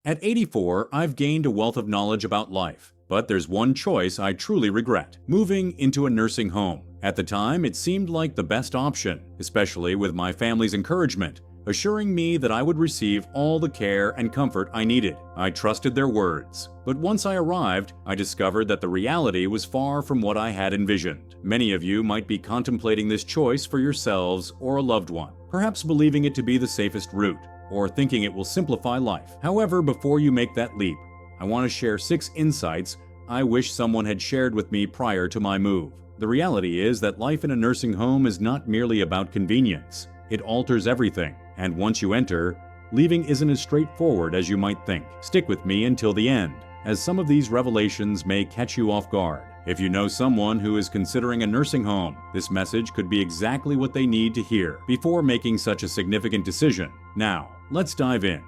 At 84, I've gained a wealth of knowledge about life, but there's one choice I truly regret: moving into a nursing home. At the time, it seemed like the best option, especially with my family's encouragement, assuring me that I would receive all the care and comfort I needed. I trusted their words. But once I arrived, I discovered that the reality was far from what I had envisioned. Many of you might be contemplating this choice for yourselves or a loved one, perhaps believing it to be the safest route, or thinking it will simplify life. However, before you make that leap, I want to share 6 insights I wish someone had shared with me prior to my move. The reality is that life in a nursing home is not merely about convenience. It alters everything, and once you enter, leaving isn't as straightforward as you might think. Stick with me until the end, as some of these revelations may catch you off guard. If you know someone who is considering a nursing home, this message could be exactly what they need to hear before making such a significant decision. Now, let's dive in.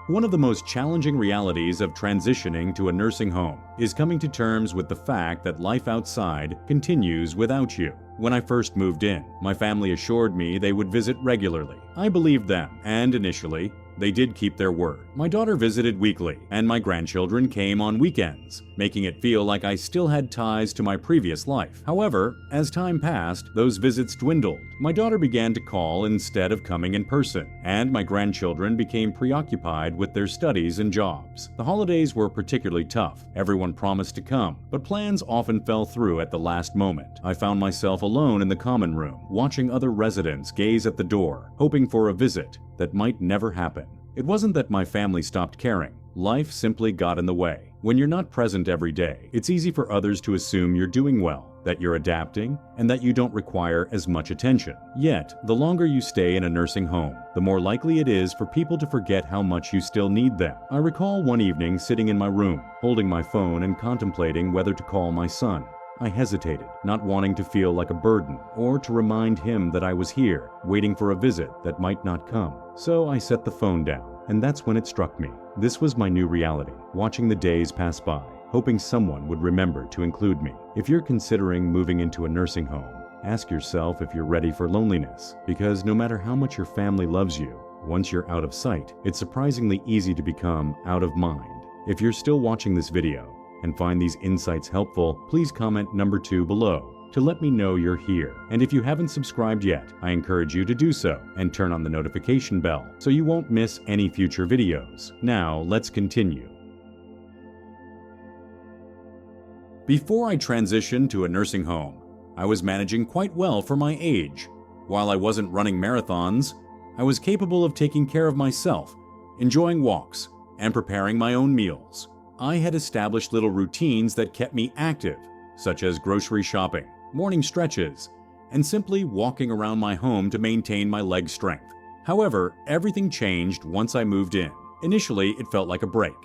One of the most challenging realities of transitioning to a nursing home is coming to terms with the fact that life outside continues without you. When I first moved in, my family assured me they would visit regularly. I believed them, and initially, they did keep their word. My daughter visited weekly, and my grandchildren came on weekends, making it feel like I still had ties to my previous life. However, as time passed, those visits dwindled. My daughter began to call instead of coming in person, and my grandchildren became preoccupied with their studies and jobs. The holidays were particularly tough. Everyone promised to come, but plans often fell through at the last moment. I found myself alone in the common room, watching other residents gaze at the door, hoping for a visit that might never happen. It wasn't that my family stopped caring. Life simply got in the way. When you're not present every day, it's easy for others to assume you're doing well, that you're adapting, and that you don't require as much attention. Yet, the longer you stay in a nursing home, the more likely it is for people to forget how much you still need them. I recall one evening sitting in my room, holding my phone and contemplating whether to call my son. I hesitated, not wanting to feel like a burden or to remind him that I was here, waiting for a visit that might not come. So I set the phone down, and that's when it struck me. This was my new reality, watching the days pass by, hoping someone would remember to include me. If you're considering moving into a nursing home, ask yourself if you're ready for loneliness, because no matter how much your family loves you, once you're out of sight, it's surprisingly easy to become out of mind. If you're still watching this video and find these insights helpful, please comment number 2 below to let me know you're here. And if you haven't subscribed yet, I encourage you to do so and turn on the notification bell so you won't miss any future videos. Now, let's continue. Before I transitioned to a nursing home, I was managing quite well for my age. While I wasn't running marathons, I was capable of taking care of myself, enjoying walks, and preparing my own meals. I had established little routines that kept me active, such as grocery shopping, morning stretches, and simply walking around my home to maintain my leg strength. However, everything changed once I moved in. Initially, it felt like a break.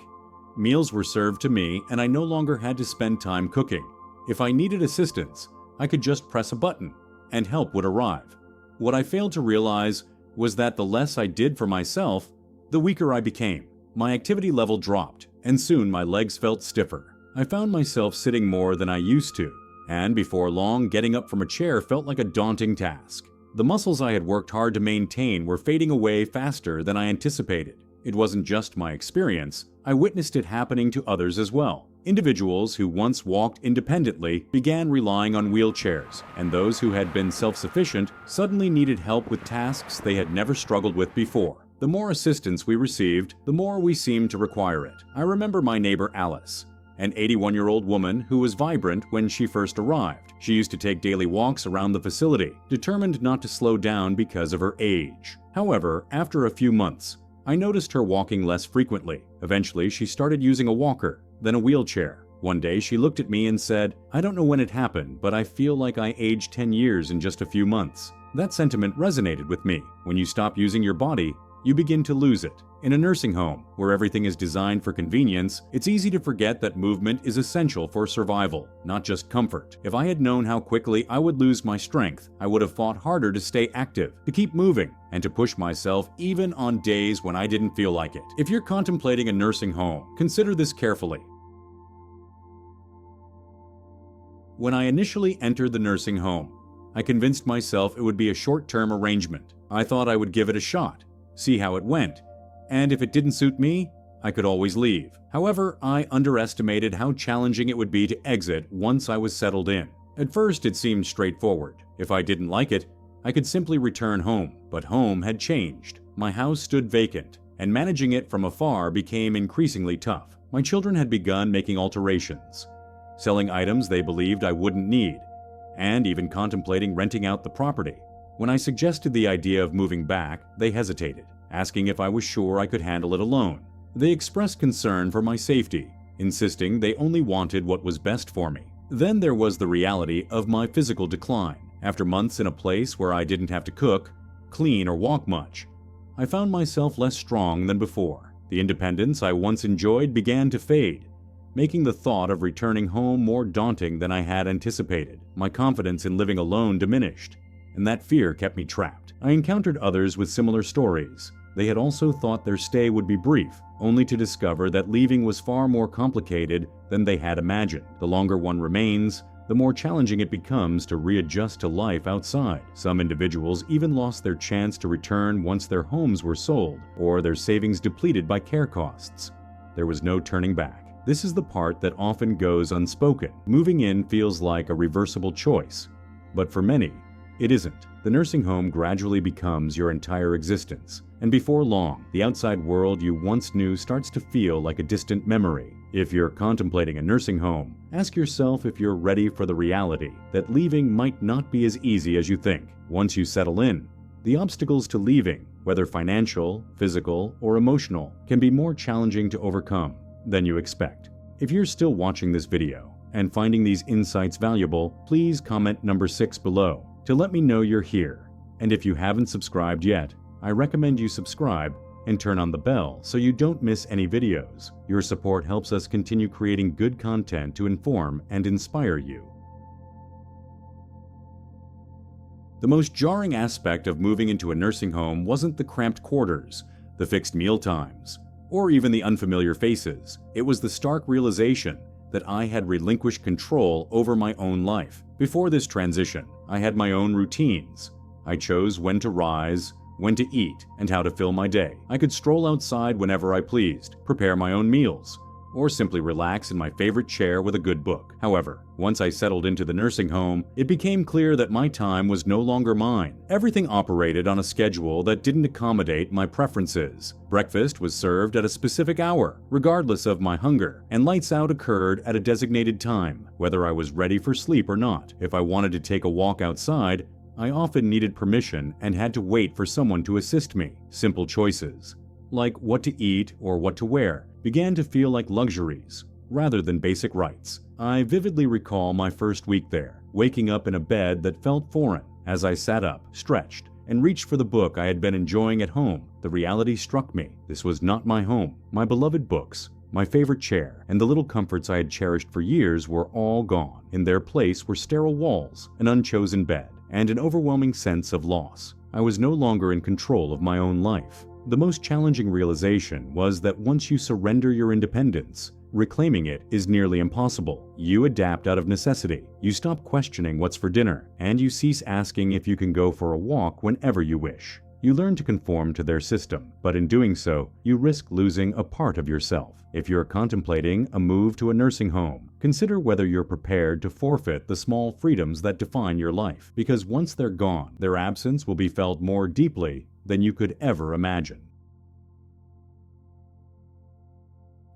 Meals were served to me, and I no longer had to spend time cooking. If I needed assistance, I could just press a button, and help would arrive. What I failed to realize was that the less I did for myself, the weaker I became. My activity level dropped, and soon my legs felt stiffer. I found myself sitting more than I used to, and before long, getting up from a chair felt like a daunting task. The muscles I had worked hard to maintain were fading away faster than I anticipated. It wasn't just my experience, I witnessed it happening to others as well. Individuals who once walked independently began relying on wheelchairs, and those who had been self-sufficient suddenly needed help with tasks they had never struggled with before. The more assistance we received, the more we seemed to require it. I remember my neighbor Alice, an 81-year-old woman who was vibrant when she first arrived. She used to take daily walks around the facility, determined not to slow down because of her age. However, after a few months, I noticed her walking less frequently. Eventually, she started using a walker, then a wheelchair. One day, she looked at me and said, "I don't know when it happened, but I feel like I aged 10 years in just a few months." That sentiment resonated with me. When you stop using your body, you begin to lose it. In a nursing home, where everything is designed for convenience, it's easy to forget that movement is essential for survival, not just comfort. If I had known how quickly I would lose my strength, I would have fought harder to stay active, to keep moving, and to push myself even on days when I didn't feel like it. If you're contemplating a nursing home, consider this carefully. When I initially entered the nursing home, I convinced myself it would be a short-term arrangement. I thought I would give it a shot, see how it went, and if it didn't suit me, I could always leave. However, I underestimated how challenging it would be to exit once I was settled in. At first, it seemed straightforward. If I didn't like it, I could simply return home. But home had changed. My house stood vacant, and managing it from afar became increasingly tough. My children had begun making alterations, selling items they believed I wouldn't need, and even contemplating renting out the property. When I suggested the idea of moving back, they hesitated, asking if I was sure I could handle it alone. They expressed concern for my safety, insisting they only wanted what was best for me. Then there was the reality of my physical decline. After months in a place where I didn't have to cook, clean, or walk much, I found myself less strong than before. The independence I once enjoyed began to fade, making the thought of returning home more daunting than I had anticipated. My confidence in living alone diminished, and that fear kept me trapped. I encountered others with similar stories. They had also thought their stay would be brief, only to discover that leaving was far more complicated than they had imagined. The longer one remains, the more challenging it becomes to readjust to life outside. Some individuals even lost their chance to return once their homes were sold or their savings depleted by care costs. There was no turning back. This is the part that often goes unspoken. Moving in feels like a reversible choice, but for many, it isn't. The nursing home gradually becomes your entire existence, and before long, the outside world you once knew starts to feel like a distant memory. If you're contemplating a nursing home, ask yourself if you're ready for the reality that leaving might not be as easy as you think. Once you settle in, the obstacles to leaving, whether financial, physical, or emotional, can be more challenging to overcome than you expect. If you're still watching this video and finding these insights valuable, please comment number 6 below to let me know you're here. And if you haven't subscribed yet, I recommend you subscribe and turn on the bell so you don't miss any videos. Your support helps us continue creating good content to inform and inspire you. The most jarring aspect of moving into a nursing home wasn't the cramped quarters, the fixed meal times, or even the unfamiliar faces. It was the stark realization that I had relinquished control over my own life. Before this transition, I had my own routines. I chose when to rise, when to eat, and how to fill my day. I could stroll outside whenever I pleased, prepare my own meals, or simply relax in my favorite chair with a good book. However, once I settled into the nursing home, it became clear that my time was no longer mine. Everything operated on a schedule that didn't accommodate my preferences. Breakfast was served at a specific hour, regardless of my hunger, and lights out occurred at a designated time, whether I was ready for sleep or not. If I wanted to take a walk outside, I often needed permission and had to wait for someone to assist me. Simple choices, like what to eat or what to wear, began to feel like luxuries rather than basic rights. I vividly recall my first week there, waking up in a bed that felt foreign. As I sat up, stretched, and reached for the book I had been enjoying at home, the reality struck me. This was not my home. My beloved books, my favorite chair, and the little comforts I had cherished for years were all gone. In their place were sterile walls, an unchosen bed, and an overwhelming sense of loss. I was no longer in control of my own life. The most challenging realization was that once you surrender your independence, reclaiming it is nearly impossible. You adapt out of necessity. You stop questioning what's for dinner, and you cease asking if you can go for a walk whenever you wish. You learn to conform to their system, but in doing so, you risk losing a part of yourself. If you're contemplating a move to a nursing home, consider whether you're prepared to forfeit the small freedoms that define your life, because once they're gone, their absence will be felt more deeply than you could ever imagine.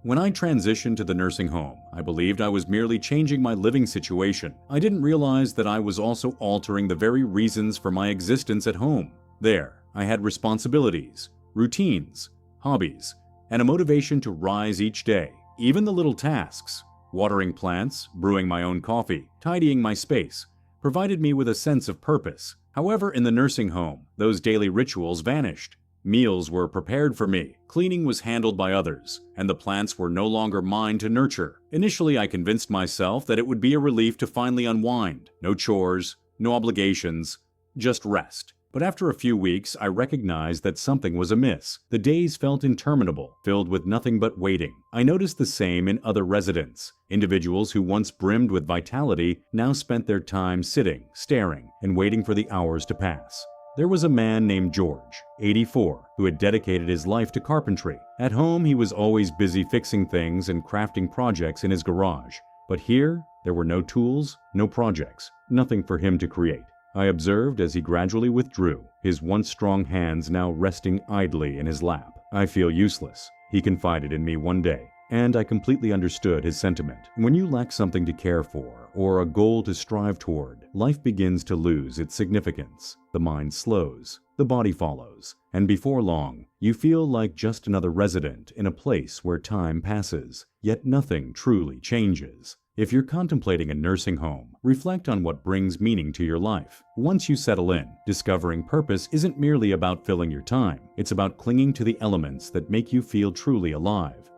When I transitioned to the nursing home, I believed I was merely changing my living situation. I didn't realize that I was also altering the very reasons for my existence at home. There, I had responsibilities, routines, hobbies, and a motivation to rise each day. Even the little tasks, watering plants, brewing my own coffee, tidying my space, provided me with a sense of purpose. However, in the nursing home, those daily rituals vanished. Meals were prepared for me, cleaning was handled by others, and the plants were no longer mine to nurture. Initially, I convinced myself that it would be a relief to finally unwind. No chores, no obligations, just rest. But after a few weeks, I recognized that something was amiss. The days felt interminable, filled with nothing but waiting. I noticed the same in other residents. Individuals who once brimmed with vitality now spent their time sitting, staring, and waiting for the hours to pass. There was a man named George, 84, who had dedicated his life to carpentry. At home, he was always busy fixing things and crafting projects in his garage. But here, there were no tools, no projects, nothing for him to create. I observed as he gradually withdrew, his once strong hands now resting idly in his lap. "I feel useless," he confided in me one day, and I completely understood his sentiment. When you lack something to care for or a goal to strive toward, life begins to lose its significance. The mind slows, the body follows, and before long, you feel like just another resident in a place where time passes, yet nothing truly changes. If you're contemplating a nursing home, reflect on what brings meaning to your life. Once you settle in, discovering purpose isn't merely about filling your time. It's about clinging to the elements that make you feel truly alive.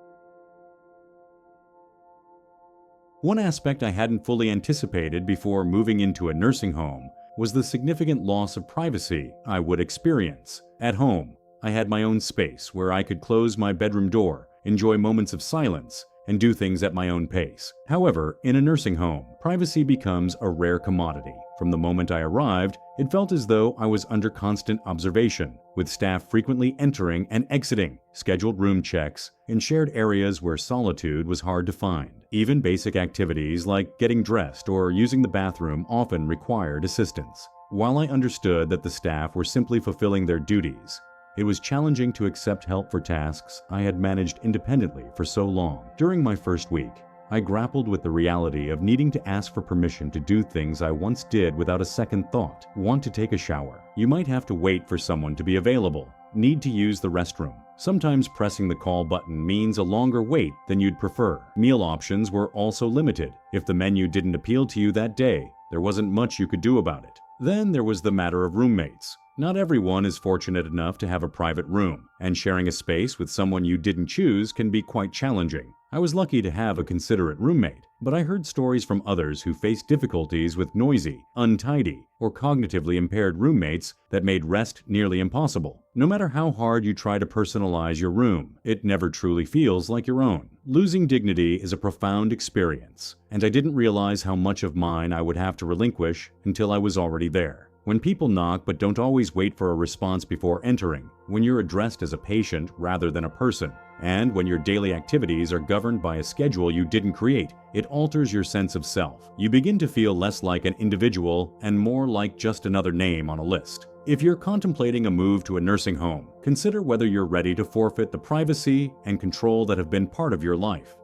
One aspect I hadn't fully anticipated before moving into a nursing home was the significant loss of privacy I would experience. At home, I had my own space where I could close my bedroom door, enjoy moments of silence, and do things at my own pace. However, in a nursing home, privacy becomes a rare commodity. From the moment I arrived, it felt as though I was under constant observation, with staff frequently entering and exiting, scheduled room checks, and shared areas where solitude was hard to find. Even basic activities like getting dressed or using the bathroom often required assistance. While I understood that the staff were simply fulfilling their duties, it was challenging to accept help for tasks I had managed independently for so long. During my first week, I grappled with the reality of needing to ask for permission to do things I once did without a second thought. Want to take a shower? You might have to wait for someone to be available. Need to use the restroom? Sometimes pressing the call button means a longer wait than you'd prefer. Meal options were also limited. If the menu didn't appeal to you that day, there wasn't much you could do about it. Then there was the matter of roommates. Not everyone is fortunate enough to have a private room, and sharing a space with someone you didn't choose can be quite challenging. I was lucky to have a considerate roommate, but I heard stories from others who faced difficulties with noisy, untidy, or cognitively impaired roommates that made rest nearly impossible. No matter how hard you try to personalize your room, it never truly feels like your own. Losing dignity is a profound experience, and I didn't realize how much of mine I would have to relinquish until I was already there. When people knock but don't always wait for a response before entering, when you're addressed as a patient rather than a person, and when your daily activities are governed by a schedule you didn't create, it alters your sense of self. You begin to feel less like an individual and more like just another name on a list. If you're contemplating a move to a nursing home, consider whether you're ready to forfeit the privacy and control that have been part of your life.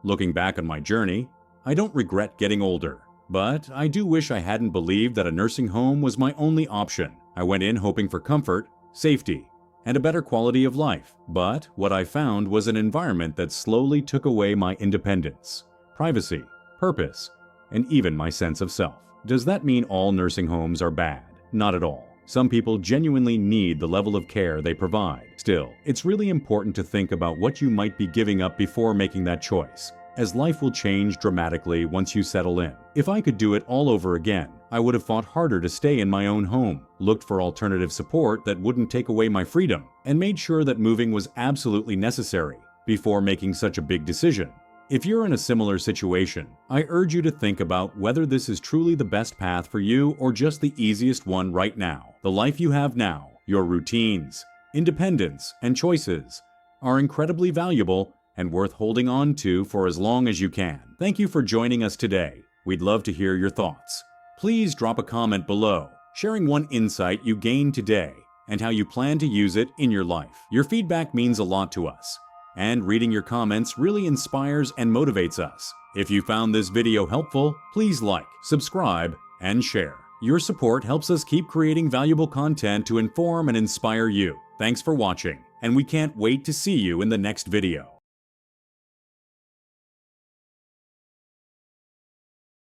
Looking back on my journey, I don't regret getting older. But I do wish I hadn't believed that a nursing home was my only option. I went in hoping for comfort, safety, and a better quality of life. But what I found was an environment that slowly took away my independence, privacy, purpose, and even my sense of self. Does that mean all nursing homes are bad? Not at all. Some people genuinely need the level of care they provide. Still, it's really important to think about what you might be giving up before making that choice, as life will change dramatically once you settle in. If I could do it all over again, I would have fought harder to stay in my own home, looked for alternative support that wouldn't take away my freedom, and made sure that moving was absolutely necessary before making such a big decision. If you're in a similar situation, I urge you to think about whether this is truly the best path for you or just the easiest one right now. The life you have now, your routines, independence, and choices are incredibly valuable and worth holding on to for as long as you can. Thank you for joining us today. We'd love to hear your thoughts. Please drop a comment below, sharing one insight you gained today and how you plan to use it in your life. Your feedback means a lot to us, and reading your comments really inspires and motivates us. If you found this video helpful, please like, subscribe, and share. Your support helps us keep creating valuable content to inform and inspire you. Thanks for watching, and we can't wait to see you in the next video.